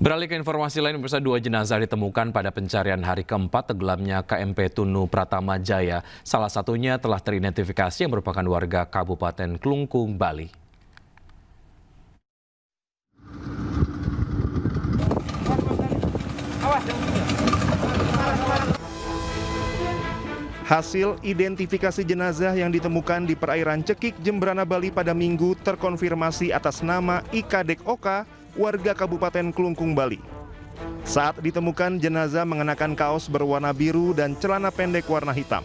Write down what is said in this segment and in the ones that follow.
Beralih ke informasi lain, pemirsa, 2 jenazah ditemukan pada pencarian hari keempat tenggelamnya KMP Tunu Pratama Jaya. Salah satunya telah teridentifikasi yang merupakan warga Kabupaten Klungkung, Bali. Hasil identifikasi jenazah yang ditemukan di perairan Cekik, Jembrana, Bali pada Minggu terkonfirmasi atas nama Ikadek Oka, warga Kabupaten Klungkung, Bali. Saat ditemukan, jenazah mengenakan kaos berwarna biru dan celana pendek warna hitam.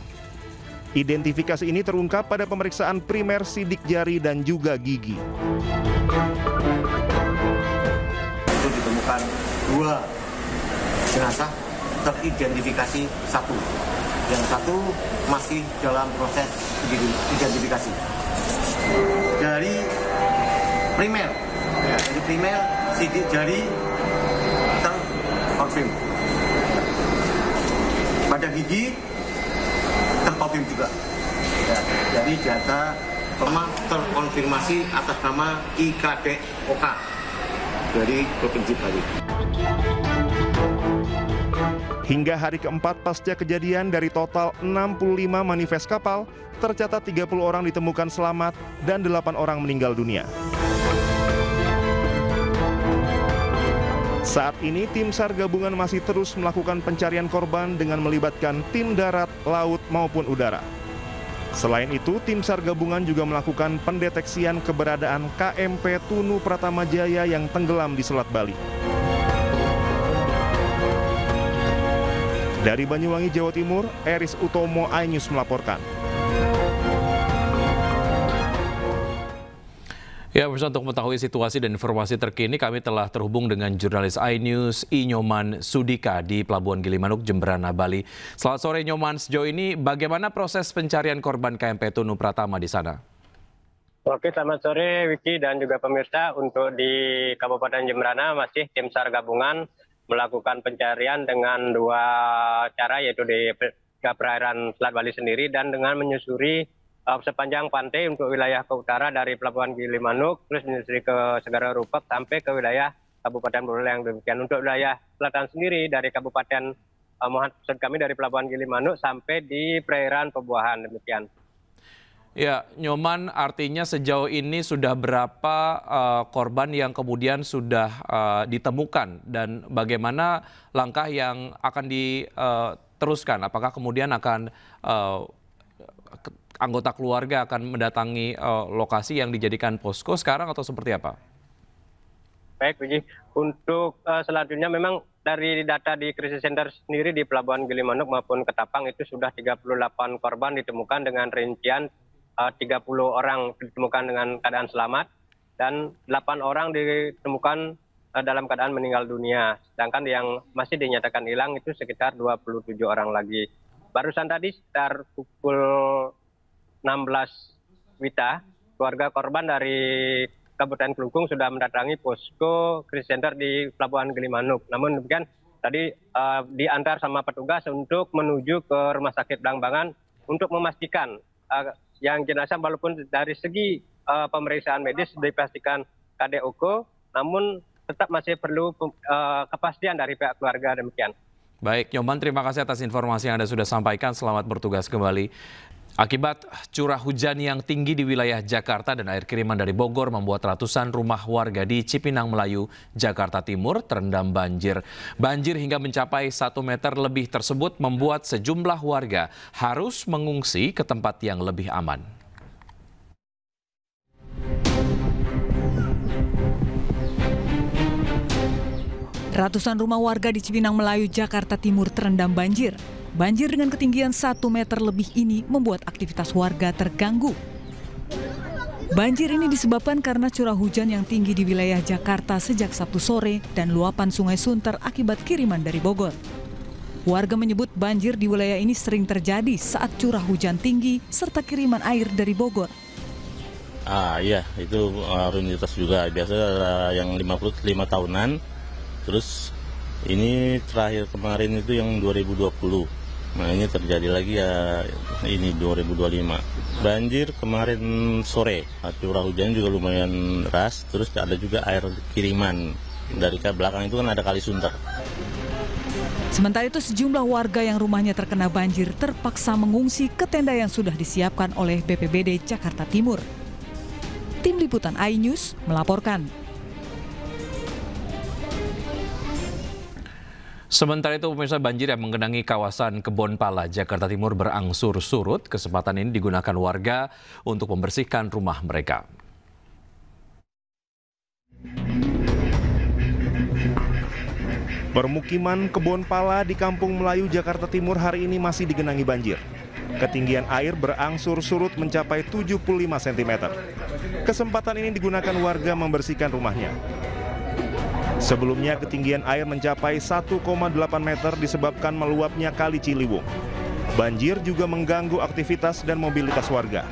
Identifikasi ini terungkap pada pemeriksaan primer sidik jari dan juga gigi. Itu ditemukan 2 jenazah, teridentifikasi 1. Yang 1 masih dalam proses identifikasi. Dari primer, sidik jari terkonfirm. Pada gigi terkonfirm juga. Jadi data terkonfirmasi atas nama Ikadek Oka dari Provinsi Bali. Hingga hari keempat pasca kejadian, dari total 65 manifest kapal, tercatat 30 orang ditemukan selamat dan 8 orang meninggal dunia. Saat ini tim SAR gabungan masih terus melakukan pencarian korban dengan melibatkan tim darat, laut maupun udara. Selain itu, tim SAR gabungan juga melakukan pendeteksian keberadaan KMP Tunu Pratama Jaya yang tenggelam di Selat Bali. Dari Banyuwangi, Jawa Timur, Eris Utomo, iNews melaporkan. Ya, pemirsa, untuk mengetahui situasi dan informasi terkini, kami telah terhubung dengan jurnalis iNews Nyoman Sudika di Pelabuhan Gilimanuk, Jembrana, Bali. Selamat sore, Nyoman. Sejauh ini bagaimana proses pencarian korban KMP Tunu Pratama di sana? Oke, selamat sore Wiki dan juga pemirsa. Untuk di Kabupaten Jembrana masih tim SAR gabungan melakukan pencarian dengan 2 cara, yaitu di perairan Selat Bali sendiri dan dengan menyusuri sepanjang pantai untuk wilayah ke utara dari Pelabuhan Gilimanuk, terus menyusuri ke Segara Rupak sampai ke wilayah Kabupaten Buleleng yang demikian. Untuk wilayah selatan sendiri dari Kabupaten maksud kami dari Pelabuhan Gilimanuk sampai di perairan Pebuahan demikian. Ya, Nyoman, artinya sejauh ini sudah berapa korban yang kemudian sudah ditemukan dan bagaimana langkah yang akan diteruskan? Apakah kemudian akan anggota keluarga akan mendatangi lokasi yang dijadikan posko sekarang atau seperti apa? Baik, Wiji. Untuk selanjutnya memang dari data di Crisis Center sendiri di Pelabuhan Gilimanuk maupun Ketapang itu sudah 38 korban ditemukan dengan rincian 30 orang ditemukan dengan keadaan selamat dan 8 orang ditemukan dalam keadaan meninggal dunia. Sedangkan yang masih dinyatakan hilang itu sekitar 27 orang lagi. Barusan tadi sekitar pukul 16 WITA, keluarga korban dari Kabupaten Klungkung sudah mendatangi posko Crisis Center di Pelabuhan Gilimanuk. Namun demikian tadi diantar sama petugas untuk menuju ke Rumah Sakit Blambangan untuk memastikan yang jenazah walaupun dari segi pemeriksaan medis dipastikan KDOK, namun tetap masih perlu kepastian dari pihak keluarga demikian. Baik, Nyoman, terima kasih atas informasi yang Anda sudah sampaikan. Selamat bertugas kembali. Akibat curah hujan yang tinggi di wilayah Jakarta dan air kiriman dari Bogor membuat ratusan rumah warga di Cipinang Melayu, Jakarta Timur terendam banjir. Banjir hingga mencapai 1 meter lebih tersebut membuat sejumlah warga harus mengungsi ke tempat yang lebih aman. Ratusan rumah warga di Cipinang Melayu, Jakarta Timur terendam banjir. Banjir dengan ketinggian 1 meter lebih ini membuat aktivitas warga terganggu. Banjir ini disebabkan karena curah hujan yang tinggi di wilayah Jakarta sejak Sabtu sore dan luapan Sungai Sunter akibat kiriman dari Bogor. Warga menyebut banjir di wilayah ini sering terjadi saat curah hujan tinggi serta kiriman air dari Bogor. Iya, itu rutinitas juga. Biasa yang 55 tahunan, terus ini terakhir kemarin itu yang 2020. Nah, ini terjadi lagi ya, ini 2025. Banjir kemarin sore, curah hujan juga lumayan deras, terus ada juga air kiriman Dari ke belakang itu kan ada Kali Sunter. Sementara itu sejumlah warga yang rumahnya terkena banjir terpaksa mengungsi ke tenda yang sudah disiapkan oleh BPBD Jakarta Timur. Tim Liputan iNews melaporkan. Sementara itu, pemirsa, banjir yang menggenangi kawasan Kebonpala, Jakarta Timur berangsur surut. Kesempatan ini digunakan warga untuk membersihkan rumah mereka. Permukiman Kebonpala di Kampung Melayu, Jakarta Timur hari ini masih digenangi banjir. Ketinggian air berangsur surut mencapai 75 cm. Kesempatan ini digunakan warga membersihkan rumahnya. Sebelumnya ketinggian air mencapai 1,8 meter disebabkan meluapnya Kali Ciliwung. Banjir juga mengganggu aktivitas dan mobilitas warga.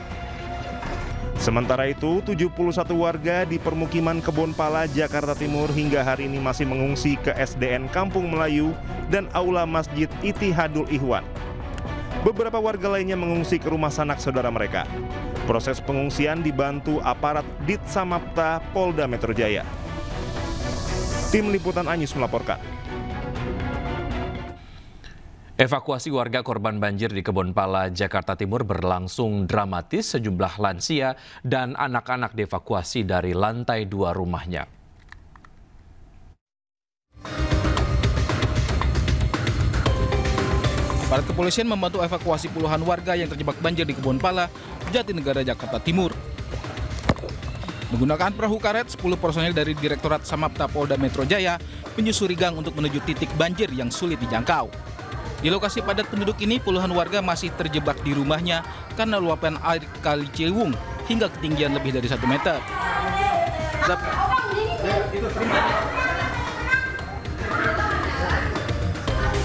Sementara itu, 71 warga di permukiman Kebonpala, Jakarta Timur hingga hari ini masih mengungsi ke SDN Kampung Melayu dan Aula Masjid Ittihadul Ikhwan. Beberapa warga lainnya mengungsi ke rumah sanak saudara mereka. Proses pengungsian dibantu aparat Ditsamapta Polda Metro Jaya. Tim Liputan iNews melaporkan. Evakuasi warga korban banjir di Kebonpala, Jakarta Timur berlangsung dramatis. Sejumlah lansia dan anak-anak dievakuasi dari lantai 2 rumahnya. Aparat kepolisian membantu evakuasi puluhan warga yang terjebak banjir di Kebonpala, Jatinegara, Jakarta Timur. Menggunakan perahu karet, 10 personel dari Direktorat Samapta Polda Metro Jaya menyusuri gang untuk menuju titik banjir yang sulit dijangkau. Di lokasi padat penduduk ini, puluhan warga masih terjebak di rumahnya karena luapan air Kali Ciliwung hingga ketinggian lebih dari 1 meter.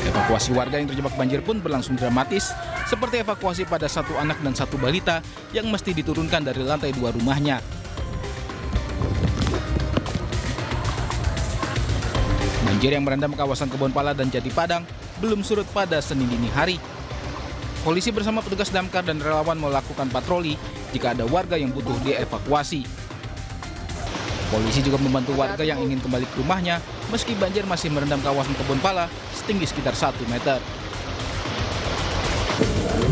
Evakuasi warga yang terjebak banjir pun berlangsung dramatis, seperti evakuasi pada 1 anak dan 1 balita yang mesti diturunkan dari lantai 2 rumahnya. Banjir yang merendam kawasan Kebonpala dan Jati Padang belum surut pada Senin dini hari. Polisi bersama petugas damkar dan relawan melakukan patroli jika ada warga yang butuh dievakuasi. Polisi juga membantu warga yang ingin kembali ke rumahnya meski banjir masih merendam kawasan Kebonpala setinggi sekitar 1 meter.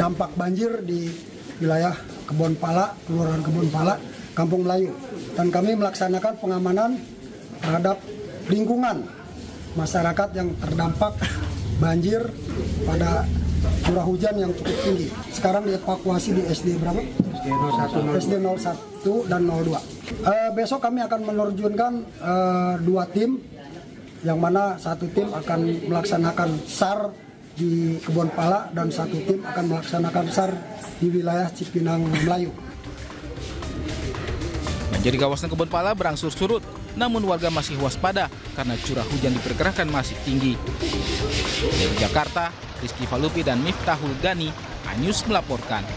Dampak banjir di wilayah Kebonpala, Kelurahan Kebonpala, Kampung Melayu. Dan kami melaksanakan pengamanan terhadap lingkungan masyarakat yang terdampak banjir pada curah hujan yang cukup tinggi. Sekarang dievakuasi di SD berapa? SD 01 dan 02. Besok kami akan menerjunkan 2 tim, yang mana 1 tim akan melaksanakan SAR di Kebonpala dan 1 tim akan melaksanakan SAR di wilayah Cipinang Melayu. Banjir di kawasan Kebonpala berangsur surut, namun warga masih waspada karena curah hujan diperkirakan masih tinggi. Dari Jakarta, Rizky Falupi dan Miftahul Gani, iNews melaporkan.